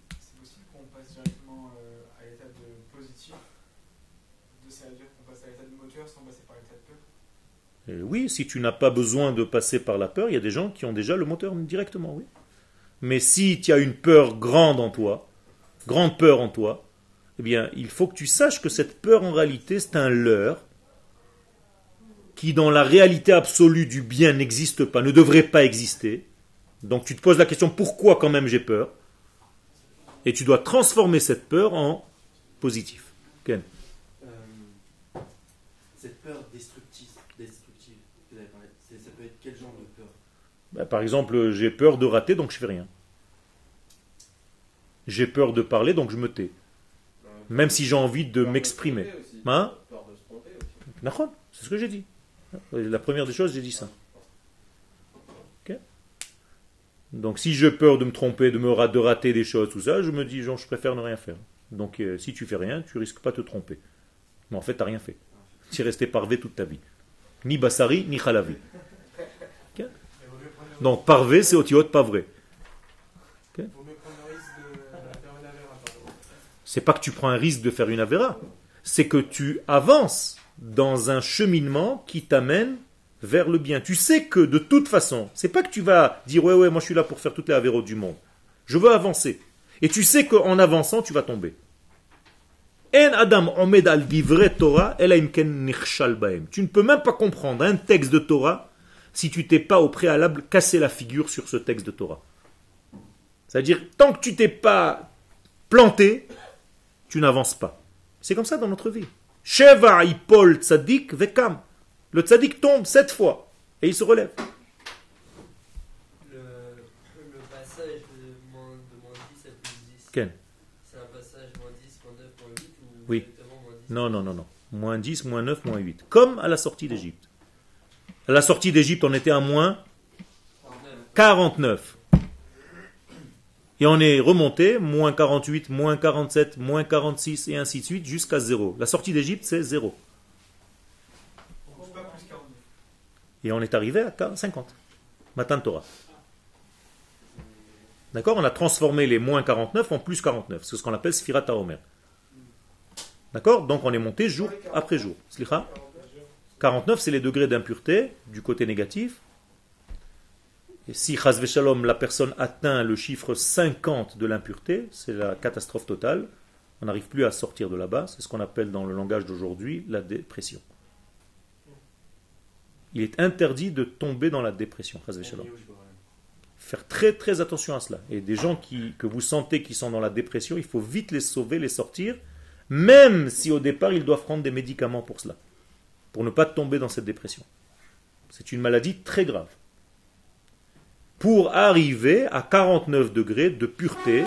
C'est possible qu'on passe directement à l'état de positif, c'est-à-dire qu'on passe à l'état de moteur sans passer par l'état de peur.
Et oui, si tu n'as pas besoin de passer par la peur, il y a des gens qui ont déjà le moteur directement, oui. Mais si tu as une peur grande en toi, grande peur en toi, eh bien, il faut que tu saches que cette peur, en réalité, c'est un leurre qui, dans la réalité absolue du bien, n'existe pas, ne devrait pas exister. Donc, tu te poses la question, pourquoi quand même j'ai peur? Et tu dois transformer cette peur en positif. Ken?
Cette peur destructive que vous avez parlé, ça peut être quel genre de peur?
Ben, par exemple, j'ai peur de rater, donc je fais rien. J'ai peur de parler, donc je me tais. Même si j'ai envie de m'exprimer. Hein?
Peur de se tromper aussi.
D'accord, c'est ce que j'ai dit. La première des choses, j'ai dit ça. Ok? Donc si j'ai peur de me tromper, de rater des choses, tout ça, je me dis, genre, je préfère ne rien faire. Donc si tu fais rien, tu risques pas de te tromper. Mais en fait, tu n'as rien fait. Tu es resté parvé toute ta vie. Ni bassari, ni khalavi. Ok? Donc parvé, c'est otiote, pas vrai.
Il vaut mieux prendre le risque de faire une avéra, pardon.
C'est pas que tu prends un risque de faire une avéra, c'est que tu avances dans un cheminement qui t'amène vers le bien. Tu sais que de toute façon, c'est pas que tu vas dire ouais moi je suis là pour faire toutes les avéros du monde. Je veux avancer. Et tu sais qu'en avançant tu vas tomber. En Adam omed al divrei Torah ela im ken nichshal bahem. Tu ne peux même pas comprendre un texte de Torah si tu t'es pas au préalable cassé la figure sur ce texte de Torah. C'est-à-dire tant que tu t'es pas planté, tu n'avances pas. C'est comme ça dans notre vie. Sheva ipol tzadik vekam. Le tzadik tombe 7 fois et il se relève.
Le passage de moins 10 à plus 10,
Ken.
c'est un passage moins 10, moins 9, moins 8 ou
Oui.
directement moins 10?
Non. Moins 10, moins 9, moins 8. Comme à la sortie d'Égypte. À la sortie d'Égypte, on était à moins 49. Et on est remonté, moins 48, moins 47, moins 46, et ainsi de suite, jusqu'à 0. La sortie d'Égypte, c'est 0.
On ne pas plus 49.
Et on est arrivé à 50. Matan Torah. D'accord? On a transformé les moins 49 en plus 49. C'est ce qu'on appelle Sfirat HaOmer. D'accord? Donc on est monté jour après jour. Slicha? 49, c'est les degrés d'impureté du côté négatif. Et si chas v'shalom, la personne atteint le chiffre 50 de l'impureté, c'est la catastrophe totale. On n'arrive plus à sortir de là-bas. C'est ce qu'on appelle dans le langage d'aujourd'hui la dépression. Il est interdit de tomber dans la dépression. Chas v'shalom. Faire très très attention à cela. Et des gens que vous sentez qui sont dans la dépression, il faut vite les sauver, les sortir, même si au départ ils doivent prendre des médicaments pour cela, pour ne pas tomber dans cette dépression. C'est une maladie très grave. Pour arriver à 49 degrés de pureté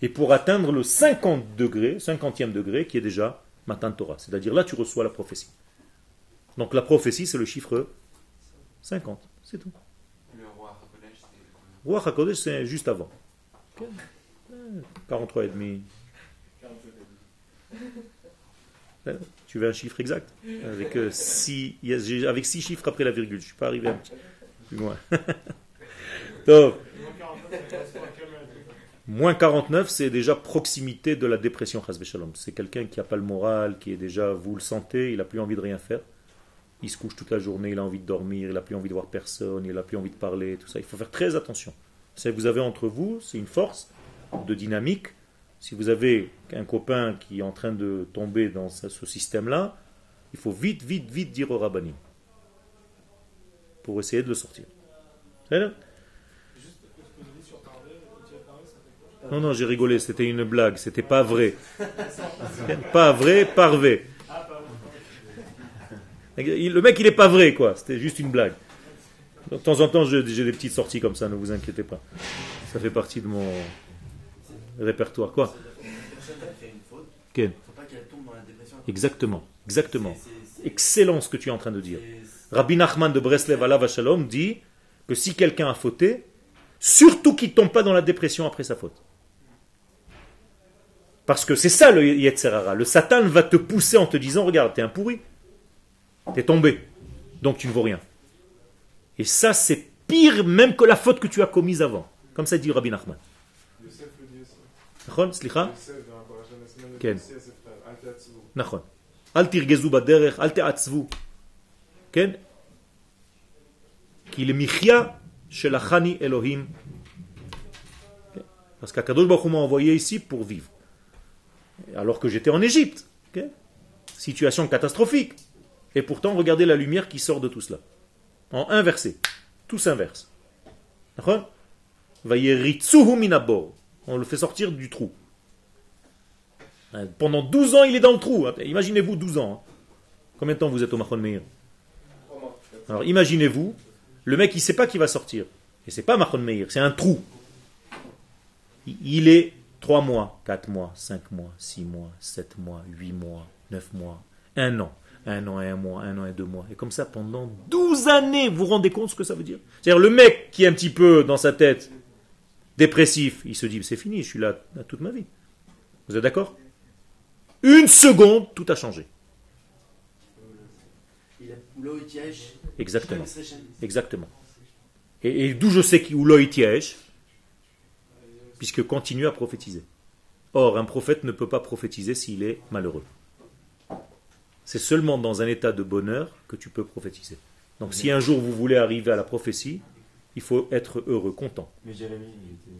et pour atteindre le 50 degré, 50e degré qui est déjà Matan Torah. C'est-à-dire là tu reçois la prophétie. Donc la prophétie c'est le chiffre 50, c'est tout.
Le roi HaKodesh, c'est.
Roi HaKodesh, c'est juste avant. 43 et demi. Tu veux un chiffre exact? Avec 6 chiffres après la virgule. Je ne suis pas arrivé un petit plus loin. Donc, moins 49, c'est déjà proximité de la dépression. C'est quelqu'un qui n'a pas le moral, qui est déjà, vous le sentez, il n'a plus envie de rien faire. Il se couche toute la journée, il a envie de dormir, il n'a plus envie de voir personne, il n'a plus envie de parler, tout ça. Il faut faire très attention. Ce que vous avez entre vous, c'est une force de dynamique. Si vous avez un copain qui est en train de tomber dans ce système-là, il faut vite dire au rabbinim pour essayer de le sortir. C'est là? Non, j'ai rigolé, c'était une blague, c'était pas vrai. Pas vrai, parvé. Le mec, il est pas vrai, quoi. C'était juste une blague. Donc, de temps en temps, j'ai des petites sorties comme ça, ne vous inquiétez pas. Ça fait partie de mon répertoire. Quoi? Exactement. Excellent ce que tu es en train de dire. Rabbi Nachman de Breslev alav Shalom dit que si quelqu'un a fauté, surtout qu'il ne tombe pas dans la dépression après sa faute. Parce que c'est ça le Yetzer Hara. Le Satan va te pousser en te disant, regarde, t'es un pourri. T'es tombé. Donc tu ne vaux rien. Et ça, c'est pire même que la faute que tu as commise avant. Comme ça dit Rabbi Nachman.
Yosef le dit aussi.
נכון? סליחה?
Yosef dans la parasha de la semaine
כן.
de Yosef, אל תעצבו.
נכון. אל תרגזו בדרך, אל תעצבו. כן? כי למחיה שלחני אלוהים. Parce qu'Akadosh Baruch Hu m'a envoyé ici pour vivre. Alors que j'étais en Égypte. Okay? Situation catastrophique. Et pourtant, regardez la lumière qui sort de tout cela. En un verset. Tout s'inverse. D'accord? Vayeritsuhu minabor. On le fait sortir du trou. Pendant 12 ans, il est dans le trou. Imaginez-vous 12 ans. Combien de temps vous êtes au Machon Meir? Alors imaginez-vous, le mec il ne sait pas qu'il va sortir. Et c'est pas Machon Meir, c'est un trou. Il est 3 mois, 4 mois, 5 mois, 6 mois, 7 mois, 8 mois, 9 mois, 1 an. 1 an et 1 mois, 1 an et 2 mois. Et comme ça pendant 12 années, vous vous rendez compte ce que ça veut dire? C'est-à-dire le mec qui est un petit peu dans sa tête dépressif, il se dit c'est fini, je suis là toute ma vie. Vous êtes d'accord? Une seconde, tout a changé. Exactement. Exactement. Et d'où je sais où l'oïtiège, puisque continue à prophétiser. Or, un prophète ne peut pas prophétiser s'il est malheureux. C'est seulement dans un état de bonheur que tu peux prophétiser. Donc si un jour vous voulez arriver à la prophétie, il faut être heureux, content.
Mais Jérémie, il était...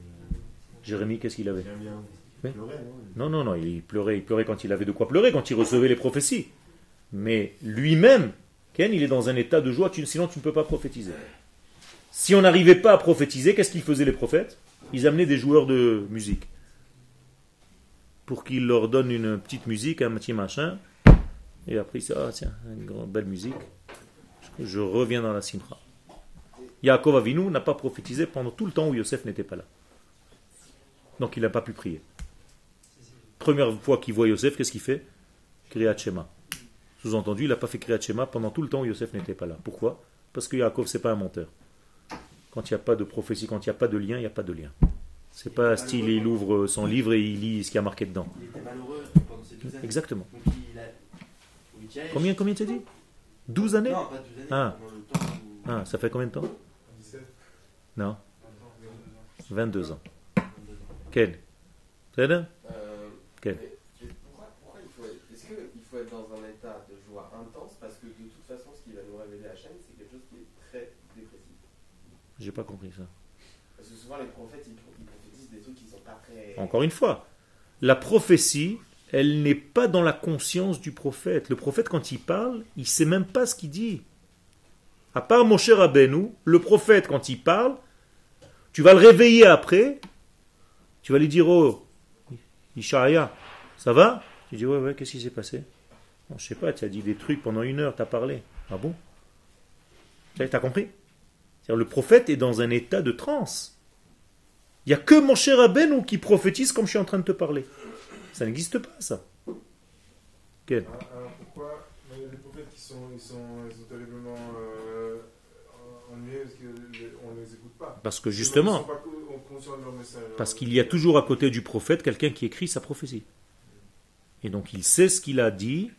Jérémie, qu'est-ce qu'il avait?
Il pleurait, non?
Non, il pleurait quand il avait de quoi pleurer, quand il recevait les prophéties. Mais lui-même, Ken, il est dans un état de joie, sinon tu ne peux pas prophétiser. Si on n'arrivait pas à prophétiser, qu'est-ce qu'ils faisaient les prophètes? Ils amenaient des joueurs de musique. Pour qu'ils leur donnent une petite musique, un petit machin. Et après, c'est tiens, une grande belle musique. Je reviens dans la simcha. Yaakov Avinu n'a pas prophétisé pendant tout le temps où Yosef n'était pas là. Donc il n'a pas pu prier. Première fois qu'il voit Yosef, qu'est-ce qu'il fait? Kriyat Shema. Sous-entendu, il n'a pas fait Kriyat Shema pendant tout le temps où Yosef n'était pas là. Pourquoi? Parce que Yaakov, c'est pas un menteur. Quand il n'y a pas de prophétie, quand il n'y a pas de lien, il n'y a pas de lien. C'est pas style, il ouvre son livre et il lit ce qu'il y a marqué dedans.
Il était malheureux pendant ces 12 années.
Exactement.
Donc
Combien tu as dit? 12 années?
Non, pas 12 années. Pendant le temps où...
Ça fait combien de temps?
17.
Non. 22 ans. Ken. C'est bien? Ken.
Pourquoi est-ce qu'il faut être dans un état de joie intense? Parce que de toute façon, ce qui va nous révéler Hachem, c'est quelque chose qui est très dépressif.
J'ai pas compris ça.
Parce que souvent les prophètes ils prophétisent des trucs qui sont pas très.
Encore une fois, la prophétie, elle n'est pas dans la conscience du prophète. Le prophète, quand il parle, il ne sait même pas ce qu'il dit. À part Moshe Rabbeinu, le prophète, quand il parle, tu vas le réveiller après, tu vas lui dire, oh, Ishaïa, ça va? Tu dis, ouais, qu'est-ce qui s'est passé? Bon, je sais pas, tu as dit des trucs pendant 1 heure, tu as parlé. Ah bon? Tu as compris? C'est-à-dire, le prophète est dans un état de transe. Il n'y a que Moshe Rabbeinu qui prophétise comme je suis en train de te parler. Ça n'existe pas, ça. Quel?
Alors pourquoi les prophètes qui sont terriblement ennuyés parce qu'on ne les écoute pas?
Parce que justement,
Ils ne sont pas conscients de leur message.
parce qu'il y a toujours à côté du prophète quelqu'un qui écrit sa prophétie. Et donc il sait ce qu'il a dit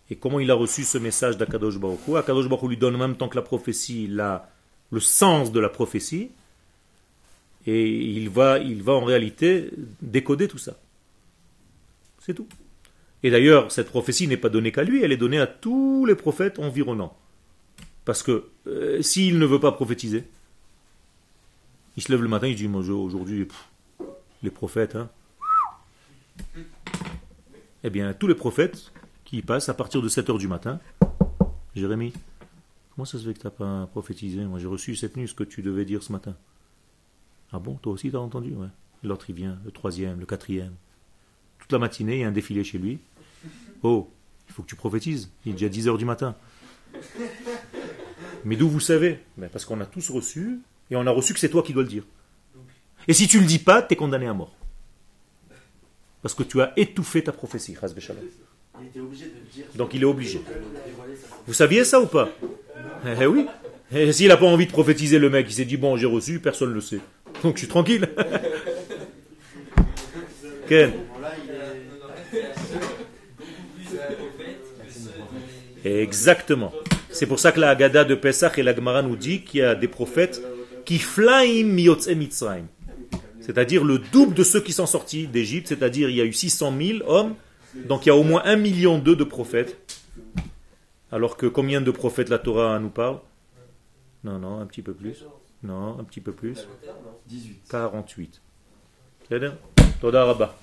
et comment il a reçu ce message d'Akadosh Baruch Hu. Akadosh Baruch Hu lui donne en même temps que la prophétie le sens de la prophétie et il va en réalité décoder tout ça. C'est tout. Et d'ailleurs, cette prophétie n'est pas donnée qu'à lui, elle est donnée à tous les prophètes environnants. Parce que s'il ne veut pas prophétiser, il se lève le matin, il dit, moi aujourd'hui, les prophètes, hein. Eh bien, tous les prophètes qui y passent à partir de 7h du matin, Jérémie, comment ça se fait que tu n'as pas prophétisé? Moi j'ai reçu cette nuit ce que tu devais dire ce matin. Ah bon, toi aussi tu as entendu? Ouais. L'autre il vient, le 3e, le 4e. Toute la matinée, il y a un défilé chez lui. Oh, il faut que tu prophétises. Il est déjà 10h du matin. Mais d'où vous savez? Parce qu'on a tous reçu, et on a reçu que c'est toi qui dois le dire. Et si tu ne le dis pas, tu es condamné à mort. Parce que tu as étouffé ta prophétie.
Il était obligé de le dire.
Donc il est obligé. Vous saviez ça ou pas? Eh oui. Et s'il n'a pas envie de prophétiser, le mec, il s'est dit, bon, j'ai reçu, personne ne le sait. Donc je suis tranquille. Ken? Exactement. C'est pour ça que la Haggadah de Pesach et la Gemara nous dit qu'il y a des prophètes qui flaim miyotze Mitzrayim. C'est-à-dire le double de ceux qui sont sortis d'Égypte, c'est-à-dire il y a eu 600 000 hommes, donc il y a au moins 1,2 million de prophètes. Alors que combien de prophètes la Torah nous parle? Non, un petit peu plus. Non, un petit peu plus.
18.
48. C'est-à-dire Toda Rabba.